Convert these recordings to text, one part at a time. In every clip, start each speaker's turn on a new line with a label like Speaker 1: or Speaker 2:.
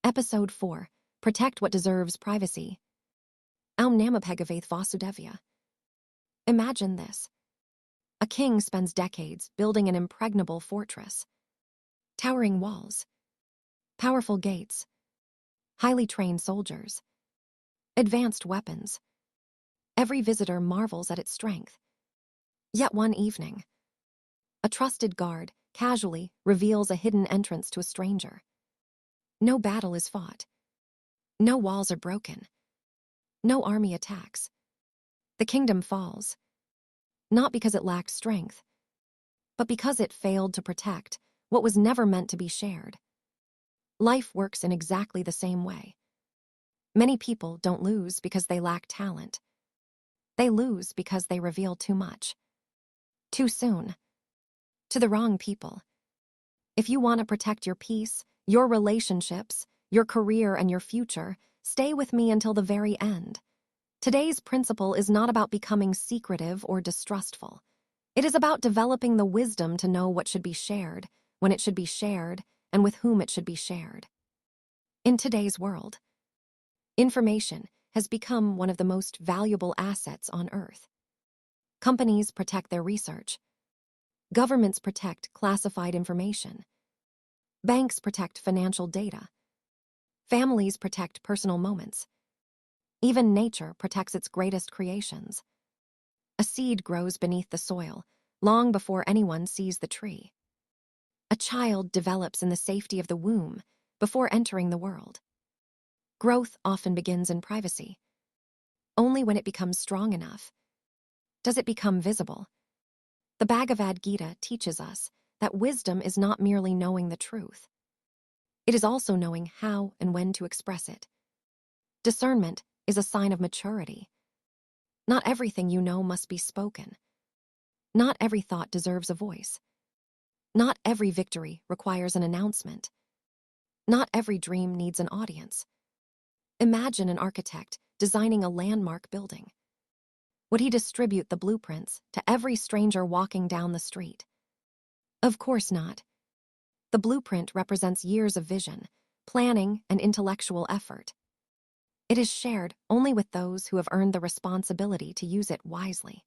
Speaker 1: Episode 4. Protect what deserves privacy. Aum Namapegavaith Vasudevya. Imagine this. A king spends decades building an impregnable fortress. Towering walls. Powerful gates. Highly trained soldiers. Advanced weapons. Every visitor marvels at its strength. Yet one evening, a trusted guard casually reveals a hidden entrance to a stranger. No battle is fought. No walls are broken. No army attacks. The kingdom falls, not because it lacked strength, but because it failed to protect what was never meant to be shared. Life works in exactly the same way. Many people don't lose because they lack talent. They lose because they reveal too much. Too soon. To the wrong people. If you want to protect your peace, your relationships, your career, and your future, stay with me until the very end. Today's principle is not about becoming secretive or distrustful. It is about developing the wisdom to know what should be shared, when it should be shared, and with whom it should be shared. In today's world, information has become one of the most valuable assets on Earth. Companies protect their research. Governments protect classified information. Banks protect financial data. Families protect personal moments. Even nature protects its greatest creations. A seed grows beneath the soil, long before anyone sees the tree. A child develops in the safety of the womb, before entering the world. Growth often begins in privacy. Only when it becomes strong enough does it become visible. The Bhagavad Gita teaches us that wisdom is not merely knowing the truth. It is also knowing how and when to express it. Discernment is a sign of maturity. Not everything you know must be spoken. Not every thought deserves a voice. Not every victory requires an announcement. Not every dream needs an audience. Imagine an architect designing a landmark building. Would he distribute the blueprints to every stranger walking down the street? Of course not. The blueprint represents years of vision, planning, and intellectual effort. It is shared only with those who have earned the responsibility to use it wisely.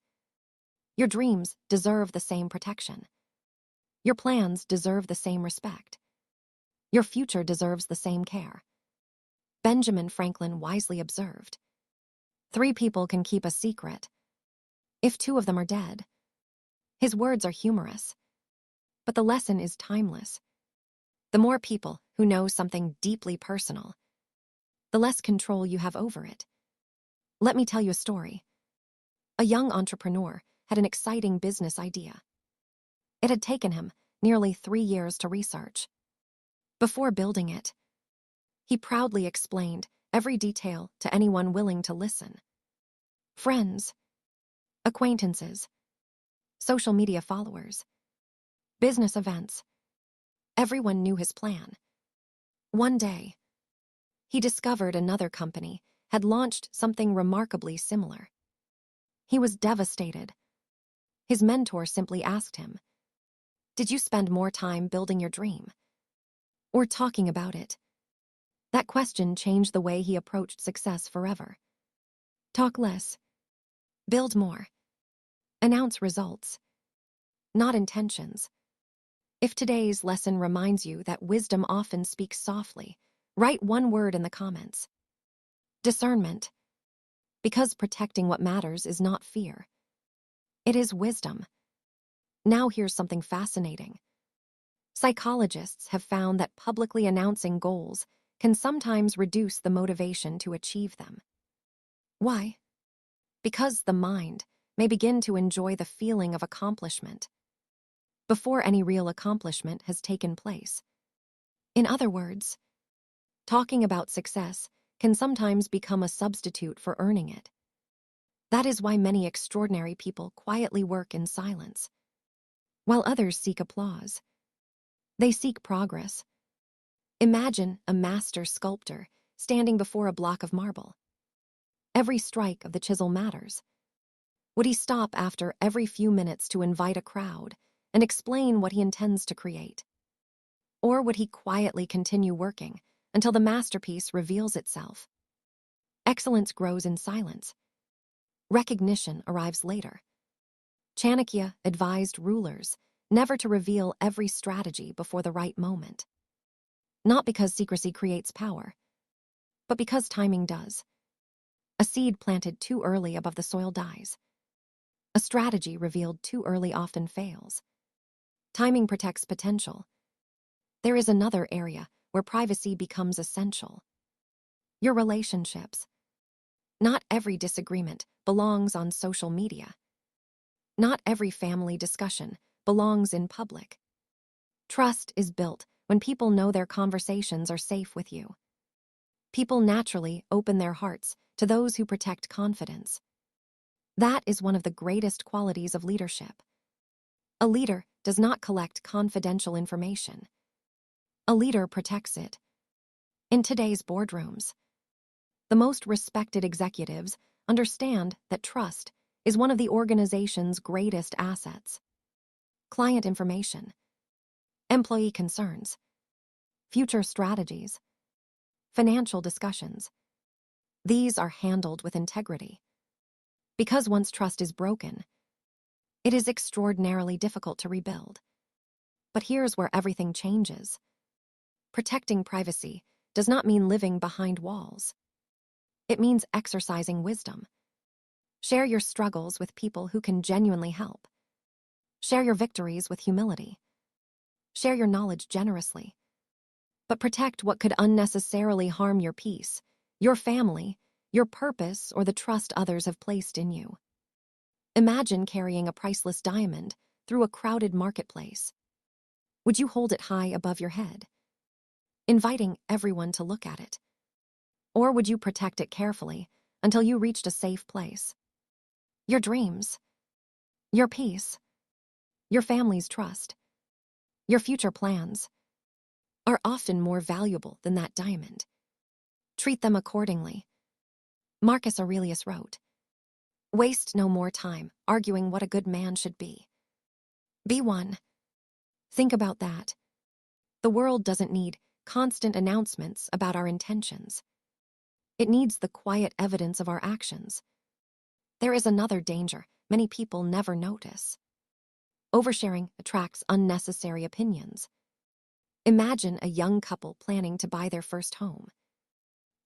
Speaker 1: Your dreams deserve the same protection. Your plans deserve the same respect. Your future deserves the same care. Benjamin Franklin wisely observed, 3 people can keep a secret if 2 of them are dead. His words are humorous, but the lesson is timeless. The more people who know something deeply personal, the less control you have over it. Let me tell you a story. A young entrepreneur had an exciting business idea. It had taken him nearly 3 years to research. Before building it, he proudly explained every detail to anyone willing to listen. Friends, acquaintances, social media followers, business events. Everyone knew his plan. One day, he discovered another company had launched something remarkably similar. He was devastated. His mentor simply asked him, "Did you spend more time building your dream or talking about it?" That question changed the way he approached success forever. Talk less. Build more. Announce results, not intentions. If today's lesson reminds you that wisdom often speaks softly, write 1 word in the comments. Discernment. Because protecting what matters is not fear. It is wisdom. Now here's something fascinating. Psychologists have found that publicly announcing goals can sometimes reduce the motivation to achieve them. Why? Because the mind may begin to enjoy the feeling of accomplishment before any real accomplishment has taken place. In other words, talking about success can sometimes become a substitute for earning it. That is why many extraordinary people quietly work in silence, while others seek applause. They seek progress. Imagine a master sculptor standing before a block of marble. Every strike of the chisel matters. Would he stop after every few minutes to invite a crowd and explain what he intends to create? Or would he quietly continue working until the masterpiece reveals itself. Excellence grows in silence. Recognition arrives later. Chanakya advised rulers never to reveal every strategy before the right moment. Not because secrecy creates power, but because timing does. A seed planted too early above the soil dies. A strategy revealed too early often fails. Timing protects potential. There is another area where privacy becomes essential. Your relationships. Not every disagreement belongs on social media. Not every family discussion belongs in public. Trust is built when people know their conversations are safe with you. People naturally open their hearts to those who protect confidence. That is one of the greatest qualities of leadership. A leader does not collect confidential information. A leader protects it. In today's boardrooms, the most respected executives understand that trust is one of the organization's greatest assets. Client information, employee concerns, future strategies, financial discussions. These are handled with integrity. Because once trust is broken, it is extraordinarily difficult to rebuild. But here's where everything changes. Protecting privacy does not mean living behind walls. It means exercising wisdom. Share your struggles with people who can genuinely help. Share your victories with humility. Share your knowledge generously. But protect what could unnecessarily harm your peace, your family, your purpose, or the trust others have placed in you. Imagine carrying a priceless diamond through a crowded marketplace. Would you hold it high above your head, inviting everyone to look at it? Or would you protect it carefully until you reached a safe place? Your dreams, your peace, your family's trust, your future plans are often more valuable than that diamond. Treat them accordingly. Marcus Aurelius wrote, "Waste no more time arguing what a good man should be. Be one." Think about that. The world doesn't need constant announcements about our intentions. It needs the quiet evidence of our actions. There is another danger many people never notice. Oversharing attracts unnecessary opinions. Imagine a young couple planning to buy their first home.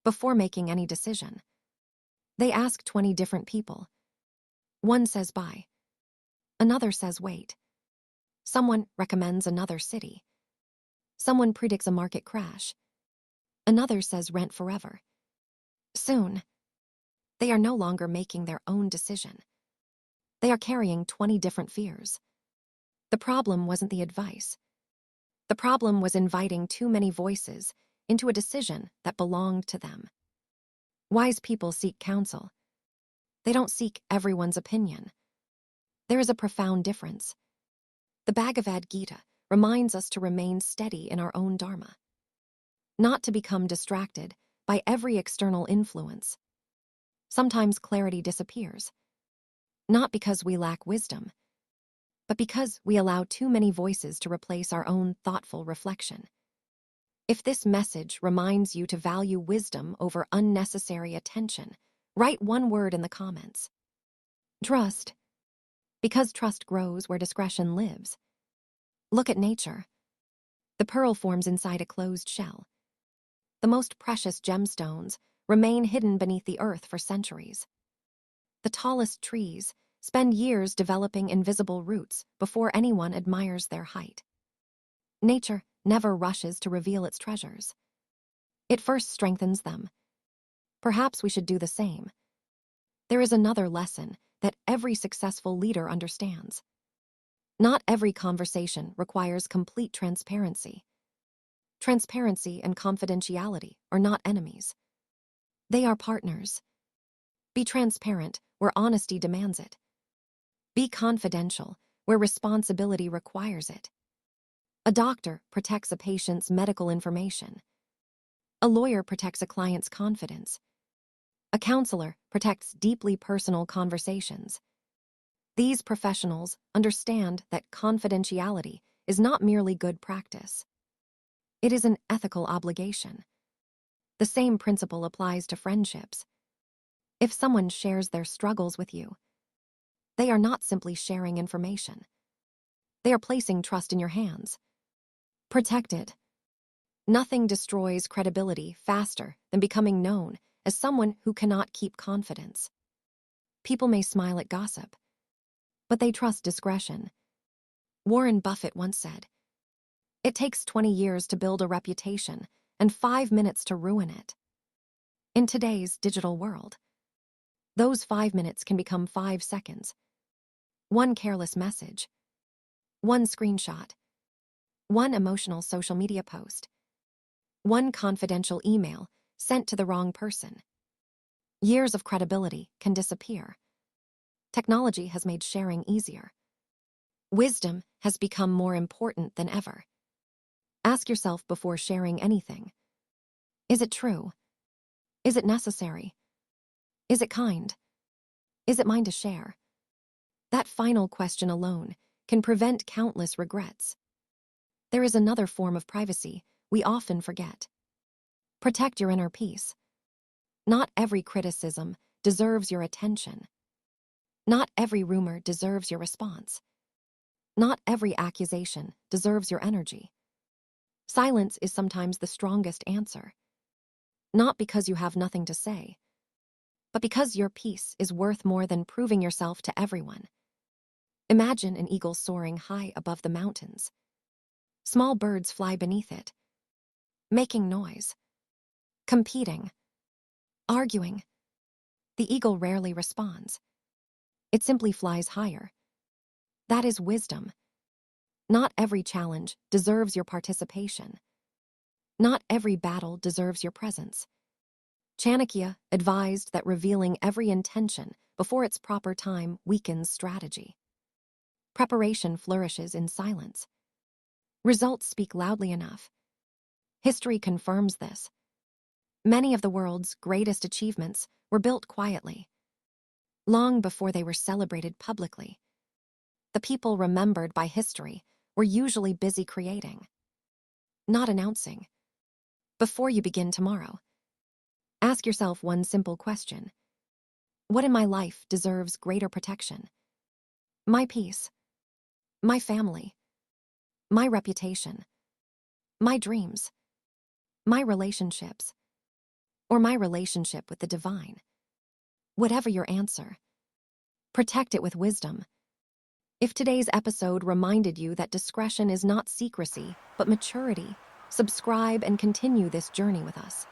Speaker 1: Before making any decision, they ask 20 different people. One says buy. Another says wait. Someone recommends another city. Someone predicts a market crash. Another says rent forever. Soon, they are no longer making their own decision. They are carrying 20 different fears. The problem wasn't the advice. The problem was inviting too many voices into a decision that belonged to them. Wise people seek counsel. They don't seek everyone's opinion. There is a profound difference. The Bhagavad Gita reminds us to remain steady in our own dharma, not to become distracted by every external influence. Sometimes clarity disappears, not because we lack wisdom, but because we allow too many voices to replace our own thoughtful reflection. If this message reminds you to value wisdom over unnecessary attention, write one word in the comments. Trust. Because trust grows where discretion lives. Look at nature. The pearl forms inside a closed shell. The most precious gemstones remain hidden beneath the earth for centuries. The tallest trees spend years developing invisible roots before anyone admires their height. Nature never rushes to reveal its treasures. It first strengthens them. Perhaps we should do the same. There is another lesson that every successful leader understands. Not every conversation requires complete transparency. Transparency and confidentiality are not enemies. They are partners. Be transparent where honesty demands it. Be confidential where responsibility requires it. A doctor protects a patient's medical information. A lawyer protects a client's confidence. A counselor protects deeply personal conversations. These professionals understand that confidentiality is not merely good practice. It is an ethical obligation. The same principle applies to friendships. If someone shares their struggles with you, they are not simply sharing information. They are placing trust in your hands. Protect it. Nothing destroys credibility faster than becoming known as someone who cannot keep confidence. People may smile at gossip, but they trust discretion. Warren Buffett once said, "It takes 20 years to build a reputation and 5 minutes to ruin it." In today's digital world, those 5 minutes can become 5 seconds. One careless message, one screenshot, one emotional social media post, one confidential email sent to the wrong person. Years of credibility can disappear. Technology has made sharing easier. Wisdom has become more important than ever. Ask yourself before sharing anything. Is it true? Is it necessary? Is it kind? Is it mine to share? That final question alone can prevent countless regrets. There is another form of privacy we often forget. Protect your inner peace. Not every criticism deserves your attention. Not every rumor deserves your response. Not every accusation deserves your energy. Silence is sometimes the strongest answer. Not because you have nothing to say, but because your peace is worth more than proving yourself to everyone. Imagine an eagle soaring high above the mountains. Small birds fly beneath it, making noise, competing, arguing. The eagle rarely responds. It simply flies higher. That is wisdom. Not every challenge deserves your participation. Not every battle deserves your presence. Chanakya advised that revealing every intention before its proper time weakens strategy. Preparation flourishes in silence. Results speak loudly enough. History confirms this. Many of the world's greatest achievements were built quietly, long before they were celebrated publicly. The people remembered by history were usually busy creating, not announcing. Before you begin tomorrow, ask yourself one simple question. What in my life deserves greater protection? My peace, my family, my reputation, my dreams, my relationships, or my relationship with the divine? Whatever your answer, protect it with wisdom. If today's episode reminded you that discretion is not secrecy, but maturity, subscribe and continue this journey with us.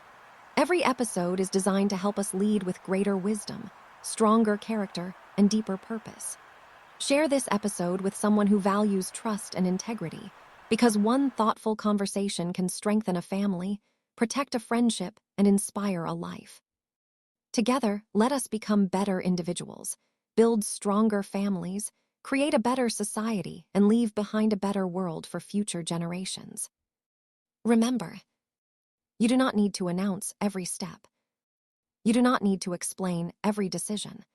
Speaker 1: Every episode is designed to help us lead with greater wisdom, stronger character, and deeper purpose. Share this episode with someone who values trust and integrity, because one thoughtful conversation can strengthen a family, protect a friendship, and inspire a life. Together, let us become better individuals, build stronger families, create a better society, and leave behind a better world for future generations. Remember, you do not need to announce every step. You do not need to explain every decision.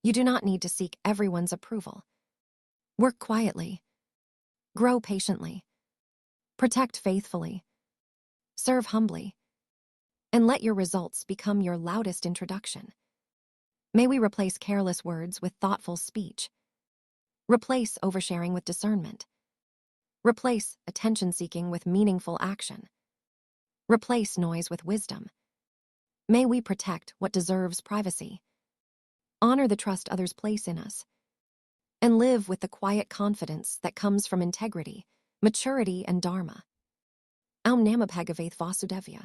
Speaker 1: You do not need to seek everyone's approval. Work quietly. Grow patiently. Protect faithfully. Serve humbly. And let your results become your loudest introduction. May we replace careless words with thoughtful speech. Replace oversharing with discernment. Replace attention-seeking with meaningful action. Replace noise with wisdom. May we protect what deserves privacy. Honor the trust others place in us. And live with the quiet confidence that comes from integrity, maturity, and dharma. Aum Namah Bhagavath Vasudevaya.